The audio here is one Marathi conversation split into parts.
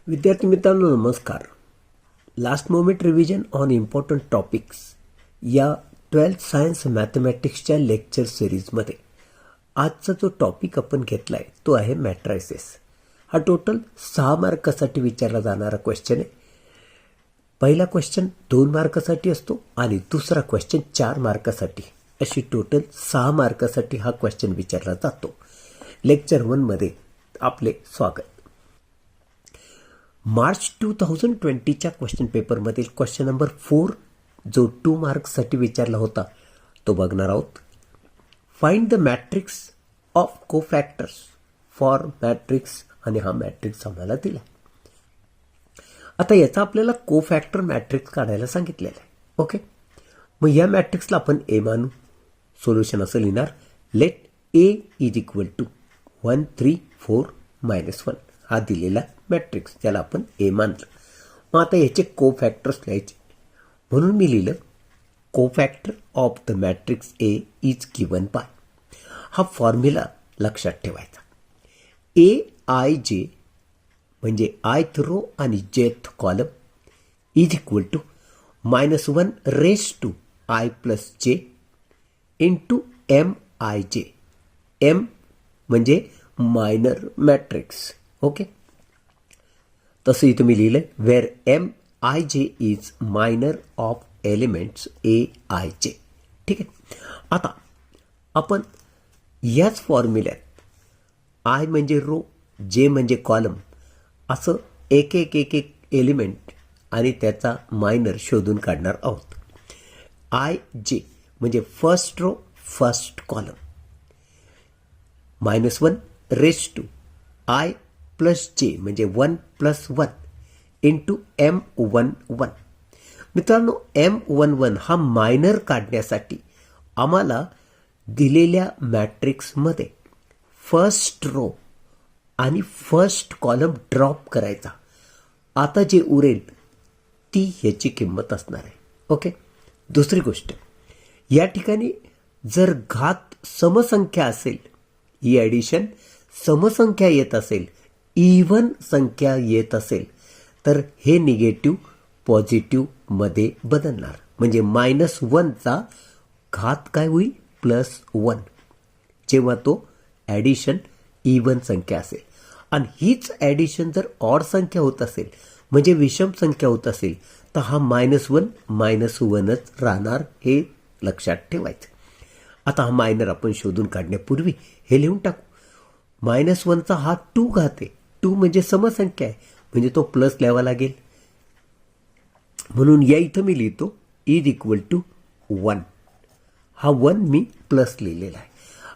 विद्यार्थी मित्रांनो नमस्कार. Last moment revision on important topics या 12th सायन्स मॅथमॅटिक्सच्या लेक्चर सिरीजमध्ये आजचा जो टॉपिक आपण घेतला आहे तो आहे मॅट्रायसेस. हा टोटल 6 मार्कासाठी विचारला जाणारा क्वेश्चन आहे. पहिला क्वेश्चन 2 मार्कासाठी असतो आणि दुसरा क्वेश्चन 4 मार्कासाठी, अशी टोटल 6 मार्कासाठी हा क्वेश्चन विचारला जातो. लेक्चर 1मध्ये आपले स्वागत. मार्च 2020च्या क्वेश्चन पेपरमधील क्वेश्चन नंबर 4 जो 2 मार्क्ससाठी विचारला होता तो बघणार आहोत. Find the matrix of cofactors for matrix, आणि हा मॅट्रिक्स आम्हाला दिला. आता याचा आपल्याला कोफॅक्टर मॅट्रिक्स काढायला सांगितलेला आहे. ओके, मग या मॅट्रिक्सला आपण ए मानू. सोल्युशन असं लिहिणार, let a is equal to 1 3 4 -1 हा दिलेला मॅट्रिक्स, त्याला आपण ए मानलं. मग आता याचे कोफॅक्टर्स लिहायचे, म्हणून मी लिहिलं cofactor of the matrix A is given by. हा फॉर्म्युला लक्षात ठेवायचा. ए आय जे म्हणजे आयथ रो आणि jth column is equal to -1 raise to i plus j into M i j. M म्हणजे मायनर मॅट्रिक्स. ओके, तसं इथं मी लिहिलं where M i j is minor of elements a i j. ठीक आहे, आता आपण याच फॉर्म्युल्यात आय म्हणजे रो, जे म्हणजे कॉलम, असं एक एक एक एक एलिमेंट आणि त्याचा मायनर शोधून काढणार आहोत. आय जे म्हणजे first row first column, -1 raise to i plus j म्हणजे 1 + 1 इंटू M11. मित्रांनो, M11 हा मायनर काढण्यासाठी आम्हाला दिलेल्या मॅट्रिक्समध्ये फर्स्ट रो आणि फर्स्ट कॉलम ड्रॉप करायचा. आता जे उरेल ती ह्याची किंमत असणार आहे. ओके, दुसरी गोष्ट, या ठिकाणी जर घात समसंख्या असेल, ही ॲडिशन समसंख्या येत असेल, इव्हन संख्या येत असेल, तर हे निगेटिव्ह पॉझिटिव्हमध्ये बदलणार. म्हणजे -1चा घात काय होईल, +1, जेव्हा तो ॲडिशन इव्हन संख्या असेल. आणि हीच ॲडिशन जर ऑड संख्या होत असेल, म्हणजे विषम संख्या होत असेल, तर हा -1 -1च राहणार. हे लक्षात ठेवायचं. आता हा मायनर आपण शोधून काढण्यापूर्वी हे लिहून टाकू. -1चा हा 2 घात आहे. 2 म्हणजे समसंख्या आहे, म्हणजे तो प्लस लिहावा लागेल. म्हणून या इथं मी लिहितो इज इक्वल टू 1. हा 1 मी प्लस लिहिलेला आहे.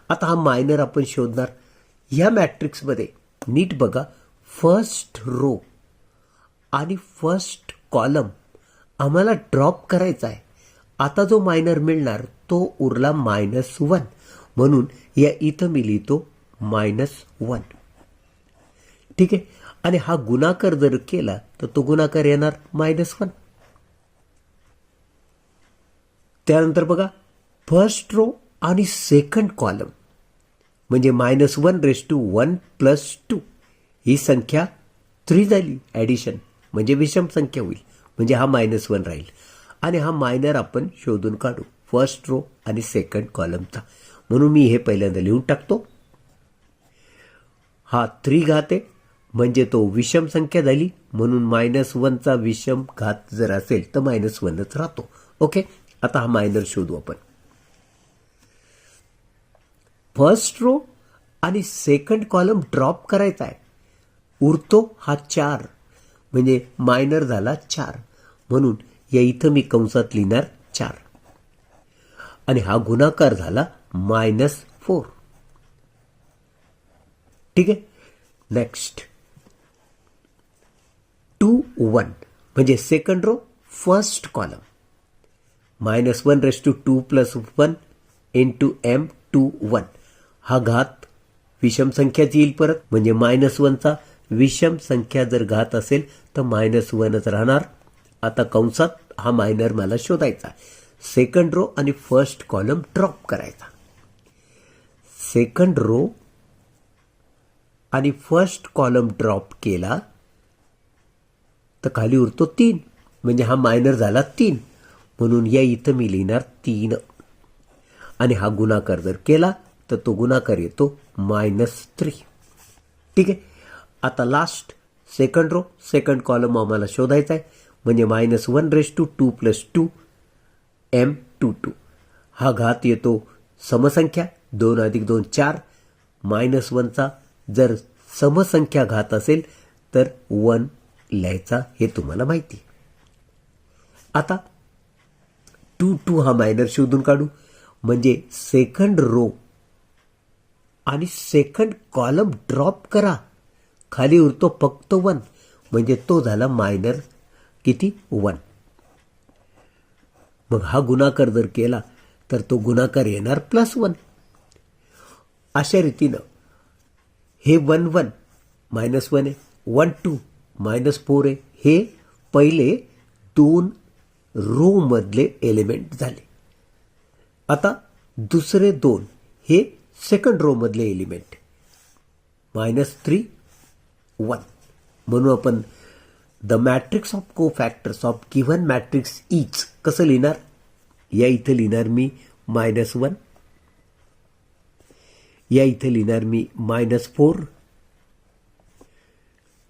आता हा मायनर आपण शोधणार. या मॅट्रिक्समध्ये नीट बघा, फर्स्ट रो आणि फर्स्ट कॉलम आम्हाला ड्रॉप करायचा आहे. आता जो मायनर मिळणार तो उरला -1, म्हणून या इथं मी लिहितो -1. ठीक आहे, आणि हा गुणाकार जर केला तर तो गुणाकार येणार -1. त्यानंतर बघा, फर्स्ट रो आणि सेकंड कॉलम म्हणजे -1 रेस टू 1 + 2 ही संख्या 3 झाली. ॲडिशन म्हणजे विषम संख्या होईल, म्हणजे हा -1 राहील. आणि हा मायनर आपण शोधून काढू फर्स्ट रो आणि सेकंड कॉलमचा. म्हणून मी हे पहिल्यांदा लिहून टाकतो. हा 3 घात आहे, म्हणजे तो विषम संख्या झाली, म्हणून -1चा विषम घात जर असेल तर -1च राहतो. ओके, आता हा मायनर शोधू आपण. फर्स्ट रो आणि सेकंड कॉलम ड्रॉप करायचा आहे. उरतो हा 4, म्हणजे मायनर झाला 4, म्हणून या इथं मी कंसात लिहिणार 4. आणि हा गुणाकार झाला -4. ठीक आहे, नेक्स्ट 2 1 म्हणजे second row first column, -1 raise to 2 + 1 into M21. हा घात विषम संख्याच येईल परत, म्हणजे -1चा विषम संख्या जर घात असेल तर -1च राहणार. आता कंसात हा मायनर मला शोधायचा. सेकंड रो आणि फर्स्ट कॉलम ड्रॉप करायचा. सेकंड रो आणि फर्स्ट कॉलम ड्रॉप केला तर खाली उरतो 3, म्हणजे हा मायनर झाला 3, म्हणून या इथं मी लिहिणार 3. आणि हा गुणाकार जर केला तर तो गुणाकार येतो -3. ठीक आहे. आता last second row, second column आम्हाला शोधायचा आहे, म्हणजे -1/2 + 2 m22. हा घात येतो समसंख्या, 2 + 2 4, -1चा जर समसंख्या घात असेल तर 1 लिहायचा, हे तुम्हाला माहिती आहे. आता 2 हा मायनर शोधून काढू, म्हणजे सेकंड रो आणि सेकंड कॉलम ड्रॉप करा, खाली उरतो फक्त 1, म्हणजे तो झाला मायनर किती 1. मग हा गुणाकार जर केला तर तो गुणाकार येणार +1. अशा रीतीनं हे 1 1 -1 आहे, 1 2 -4 आहे, हे पहिले 2 रो मधले एलिमेंट झाले. आता दुसरे 2 हे सेकंड रो मधले एलिमेंट, -3 1. म्हणून आपण the matrix of cofactors of given matrix is कसं लिहिणार, या इथं लिहिणार मी -1, या इथं लिहिणार मी -4,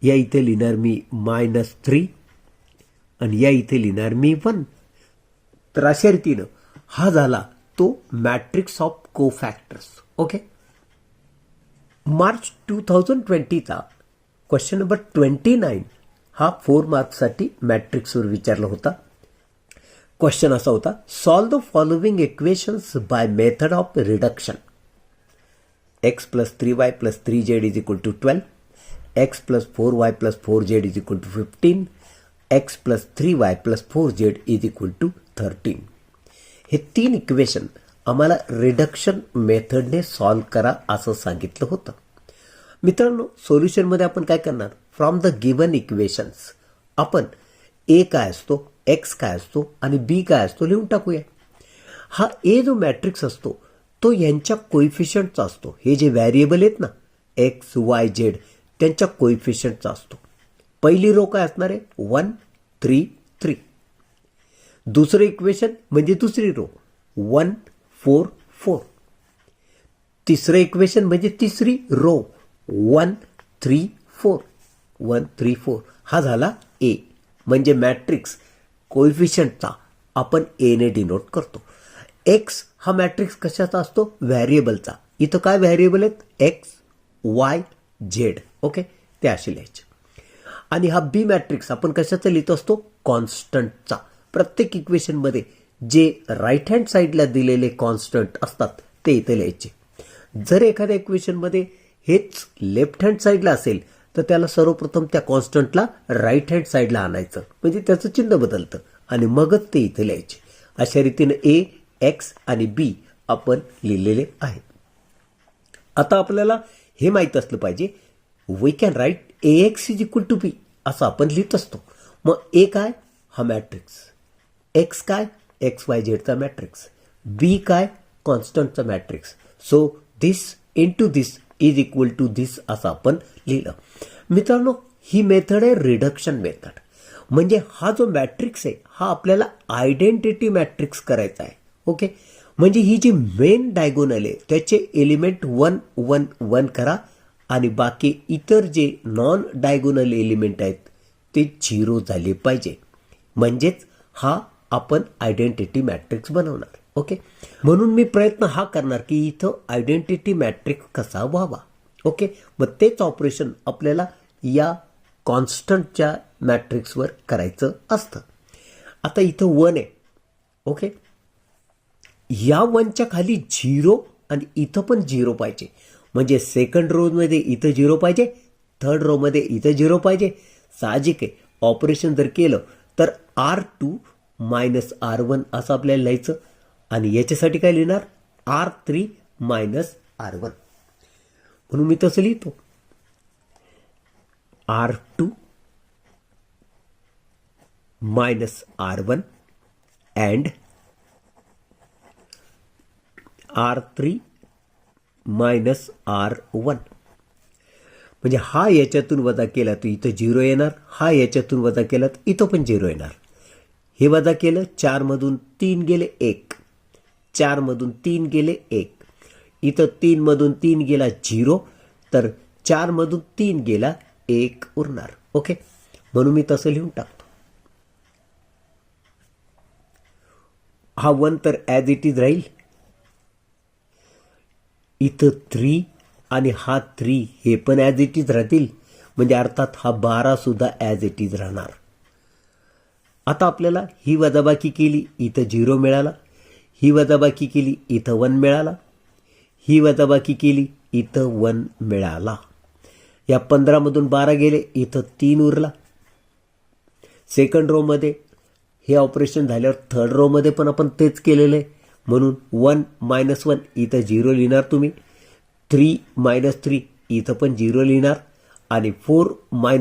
या इथे लिहिणार मी -3 आणि या इथे लिहिणार मी 1. तर अशा रीतीनं हा झाला तो matrix of cofactors. Okay. March 2020चा क्वेश्चन नंबर 29 हा 4 मार्क्ससाठी मॅट्रिक्सवर विचारला होता. क्वेश्चन असा होता, solve the following equations by method of reduction. x + 3y + 3z = 12, x + 4y + 4z = 15, x + 3y + 4z = 13. हे 3 इक्वेशन आम्हाला रिडक्शन मेथडने सॉल्व करा असं सांगितलं होतं. मित्रांनो, सोल्युशनमध्ये आपण काय करणार, फ्रॉम द गिव्हन इक्वेशन्स आपण ए काय असतो, एक्स काय असतो आणि बी काय असतो लिहून टाकूया. हा ए जो मॅट्रिक्स असतो तो यांच्या कोइफिशियंटचा असतो. हे जे व्हेरिएबल आहेत ना, एक्स वाय झेड, त्यांच्या कोइफिशियंटचा असतो. पहिली रो काय असणार आहे, 1 3 3. दुसरं इक्वेशन म्हणजे दुसरी रो 1 4 4. तिसरं इक्वेशन म्हणजे तिसरी रो 1 3 4 1 3 4. हा झाला ए, म्हणजे मॅट्रिक्स कोइफिशियंटचा आपण ए ने डिनोट करतो. एक्स हा मॅट्रिक्स कशाचा असतो, व्हेरिएबलचा. इथं काय व्हेरिएबल आहेत, एक्स वाय झेड. ओके, ते असे लिहायचे. आणि हा बी मॅट्रिक्स आपण कशाचा लिहित असतो, कॉन्स्टंटचा. प्रत्येक इक्वेशनमध्ये जे राईट हँड साईडला दिलेले कॉन्स्टंट असतात ते इथे लिहायचे. जर एखाद्या इक्वेशनमध्ये हेच लेफ्ट हँड साईडला असेल तर त्याला सर्वप्रथम त्या कॉन्स्टंटला राईट हँड साईडला आणायचं, म्हणजे त्याचं चिन्ह बदलतं आणि मगच ते इथे लिहायचे. अशा रीतीने ए, एक्स आणि बी आपण लिहिलेले आहेत. आता आपल्याला हे माहीत असलं पाहिजे, we can write a x = b असं आपण लिहित असतो. मग ए काय, हा मॅट्रिक्स. एक्स काय, एक्स वाय झेडचा मॅट्रिक्स. बी काय, कॉन्स्टंटचा matrix. So this into this = this असं आपण लिहिलं. मित्रांनो, ही मेथड आहे रिडक्शन मेथड. म्हणजे हा जो मॅट्रिक्स आहे हा आपल्याला आयडेंटिटी मॅट्रिक्स करायचा आहे. ओके, म्हणजे ही जी मेन डायगोनल आहे त्याचे एलिमेंट 1 1 1 करा आणि बाकी इतर जे नॉन डायगोनल एलिमेंट आहेत ते 0 झाले पाहिजे, म्हणजेच हा आपण आयडेंटिटी मॅट्रिक्स बनवणार. ओके, म्हणून मी प्रयत्न हा करणार की इथं आयडेंटिटी मॅट्रिक्स कसा व्हावा. ओके, मग तेच ऑपरेशन आपल्याला या कॉन्स्टंटच्या मॅट्रिक्सवर करायचं असतं. आता इथं 1 आहे. ओके, या 1च्या खाली 0 आणि इथं पण 0 पाहिजे, म्हणजे सेकंड रो मध्ये इथं 0 पाहिजे, थर्ड रो मध्ये इथं 0 पाहिजे. साहजिक आहे, ऑपरेशन जर केलं तर R2 - R1 असं आपल्याला लिहायचं. आणि याच्यासाठी काय लिहिणार, R3 - R1. म्हणून मी तसं लिहितो, R2 - R1 and R3 - R1. म्हणजे हा याच्यातून वजा केला तर इथं 0 येणार, हा याच्यातून वजा केला तर इथं पण 0 येणार. हे वजा केलं, 4 मधून 3 गेले 1, 4 मधून 3 गेले 1, इथं 3 मधून 3 गेला 0, तर 4 मधून 3 गेला 1 उरणार. ओके, म्हणून मी तसं लिहून टाकतो. हा 1 तर ॲज इट इज राहील, इथं 3 आणि हा 3 हे पण ॲज इट इज राहतील, म्हणजे अर्थात हा 12 सुद्धा ॲज इट इज राहणार. आता आपल्याला ही वजाबाकी केली, इथं 0 मिळाला, ही वजाबाकी केली, इथं 1 मिळाला, ही वजाबाकी केली, इथं 1 मिळाला. या 15 मधून 12 गेले, इथं 3 उरला. सेकंड रो मध्ये हे ऑपरेशन झाल्यावर थर्ड रो मध्ये पण आपण तेच केलेलं आहे, म्हणून 1 - 1 इथं 0 लिहिणार तुम्ही, 3 - 3 इथं पण 0 लिहिणार, आणि 4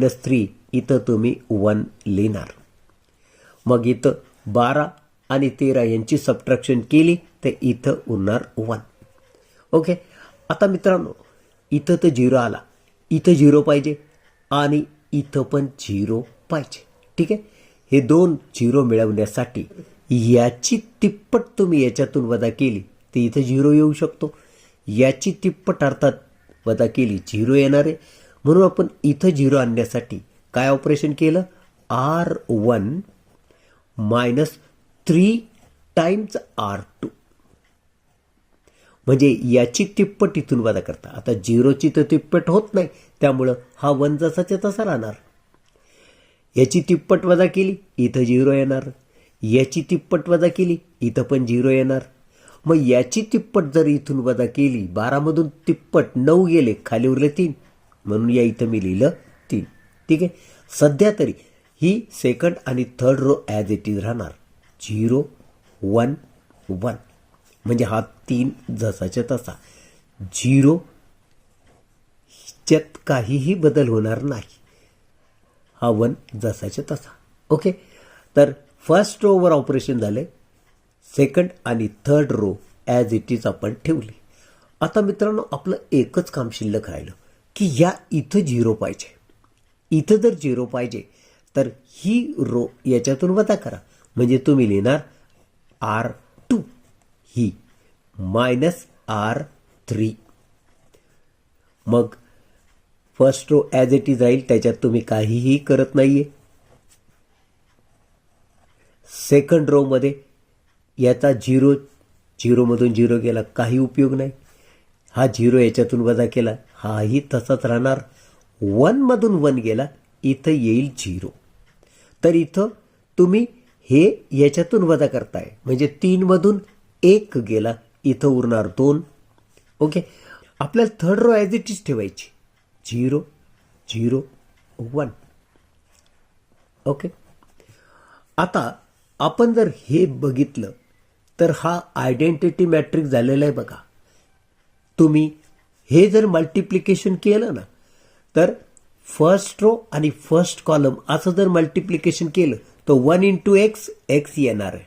- 3 इथं तुम्ही 1 लिहिणार. मग इथं 12 आणि 13 यांची सबट्रॅक्शन केली तर इथं उरणार 1. ओके, आता मित्रांनो इथं तर 0 आला, इथं 0 पाहिजे आणि इथं पण 0 पाहिजे. ठीक आहे, हे 2 0 मिळवण्यासाठी याची तिप्पट तुम्ही याच्यातून वजा केली तर इथं 0 येऊ शकतो. याची तिप्पट अर्थात वजा केली 0 येणार आहे, म्हणून आपण इथं 0 आणण्यासाठी काय ऑपरेशन केलं, R1 - 3 टाइम्स R2, म्हणजे याची तिप्पट इथून वजा करता. आता 0ची तर तिप्पट होत नाही, त्यामुळं हा 1 जसाच्या तसा राहणार. याची तिप्पट वजा केली, इथं 0 येणार. याची तिप्पट वजा केली, इथं पण 0 येणार. मग याची तिप्पट जर इथून वजा केली, 12 मधून तिप्पट 9 गेले, खाली उरले 3, म्हणून या इथं मी लिहिलं 3. ठीक आहे, सध्या तरी ही सेकंड आणि third row as it is राहणार, 0 1 1, म्हणजे हा 3 जसाच्या तसा. 0 च्यात काहीही बदल होणार नाही, हा 1 जसाच्या तसा. ओके, तर फर्स्ट रोवर ऑपरेशन झाले, सेकंड आणि third row as it is आपण ठेवली. आता मित्रांनो आपलं एकच काम शिल्लक राहिलं की या इथं 0 पाहिजे. इथं जर 0 पाहिजे तर ही रो याच्यातून वजा करा, म्हणजे तुम्ही लिहिणार R2 ही -R3. मग first row as it is राहील, त्याच्यात तुम्ही काहीही करत नाहीये. सेकंड रो मध्ये याचा 0 मधून 0 गेला, काही उपयोग नाही. हा 0 याच्यातून वजा केला, हाही तसाच राहणार. 1 मधून 1 गेला, इथं येईल 0. तर इथं तुम्ही हे याच्यातून वजा करताय, म्हणजे 3 मधून 1 गेला, इथं उरणार 2. ओके, आपल्याला third row as it is ठेवायची, 0 0 1. ओके, आता आपण जर हे बघितलं तर हा आयडेंटिटी मॅट्रिक्स झालेला आहे बघा. तुम्ही हे जर मल्टिप्लिकेशन केलं ना, तर फर्स्ट रो आणि फर्स्ट कॉलम असं जर मल्टिप्लिकेशन केलं तर 1 × x x येणार आहे,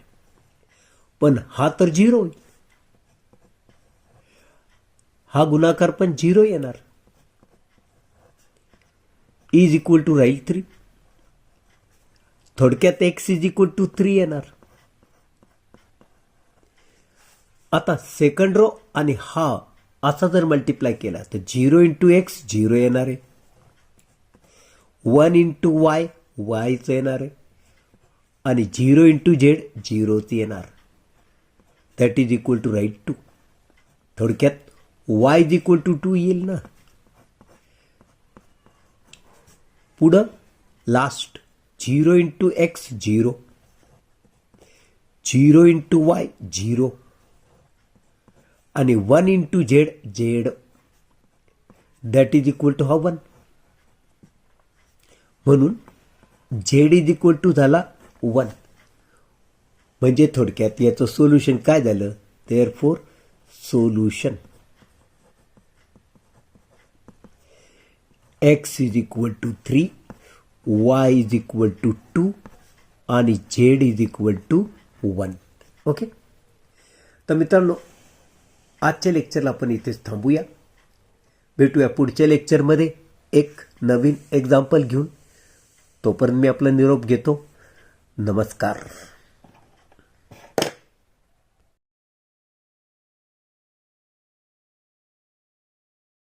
पण हा तर 0 होईल. हा गुणाकार पण 0 येणार, इज इक्वल टू राहील 3. थोडक्यात x इज इक्वल टू 3 येणार. आता सेकंड रो आणि हा असा जर मल्टिप्लाय केला तर 0 × x 0 येणार आहे, 1 × y yच येणार आहे, आणि 0 × z 0च येणार. That is equal to right 2. थोडक्यात y इज इक्वल टू 2 येईल ना. पुढं लास्ट 0 × x 0, 0 × y 0, आणि 1 × z z, that is equal to हा 1. म्हणून z इज इक्वल टू झाला 1. म्हणजे थोडक्यात याचं सोल्युशन काय झालं, therefore solution x is equal to 3, y is equal to 2 आणि z is equal to 1. Okay, तर मित्रांनो आजच्या लेक्चरला आपण इथेच थांबूया. भेटूया पुढच्या लेक्चरमध्ये. एक नवीन एक्झाम्पल घेऊन. तोपर्यंत मी आपला निरोप घेतो. नमस्कार.